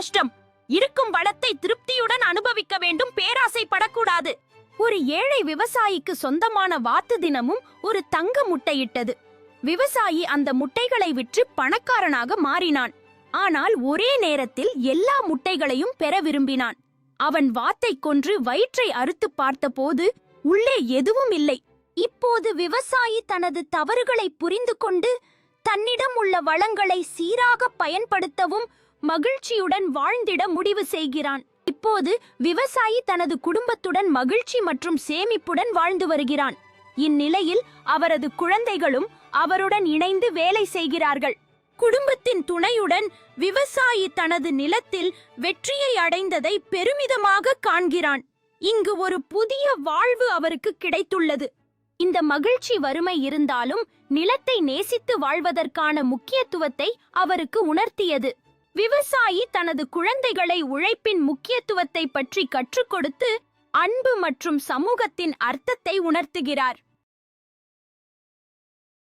கஷ்டம். இருக்கும் வளத்தை திருப்தியுடன் அனுபவிக்க வேண்டும், பேராசைப்படக்கூடாது. ஒரு ஏழை விவசாயிக்கு சொந்தமான வாத்து தினமும் ஒரு தங்க முட்டையிட்டது. விவசாயி அந்த முட்டைகளை விற்று பணக்காரனாக மாறினான். ஆனால் ஒரே நேரத்தில் எல்லா முட்டைகளையும் பெற விரும்பினான். அவன் வாத்தை கொன்று வயிற்றை அறுத்து பார்த்தபோது உள்ளே எதுவும் இல்லை. இப்போது விவசாயி தனது தவறுகளை புரிந்து கொண்டு தன்னிடம் உள்ள வளங்களை சீராக பயன்படுத்தவும் மகிழ்ச்சியுடன் வாழ்ந்திட முடிவு செய்கிறான். இப்போது விவசாயி தனது குடும்பத்துடன் மகிழ்ச்சி மற்றும் சேமிப்புடன் வாழ்ந்து வருகிறான். இந்நிலையில் அவரது குழந்தைகளும் அவருடன் இணைந்து வேலை செய்கிறார்கள். குடும்பத்தின் துணையுடன் விவசாயி தனது நிலத்தில் வெற்றியை அடைந்ததை பெருமிதமாக காண்கிறான். இங்கு ஒரு புதிய வாழ்வு அவருக்கு கிடைத்துள்ளது. இந்த மகிழ்ச்சி வறுமை இருந்தாலும் நிலத்தை நேசித்து வாழ்வதற்கான முக்கியத்துவத்தை அவருக்கு உணர்த்தியது. விவசாயி தனது குழந்தைகளை உழைப்பின் முக்கியத்துவத்தை பற்றி கற்றுக் கொடுத்து அன்பு மற்றும் சமூகத்தின் அர்த்தத்தை உணர்த்துகிறார்.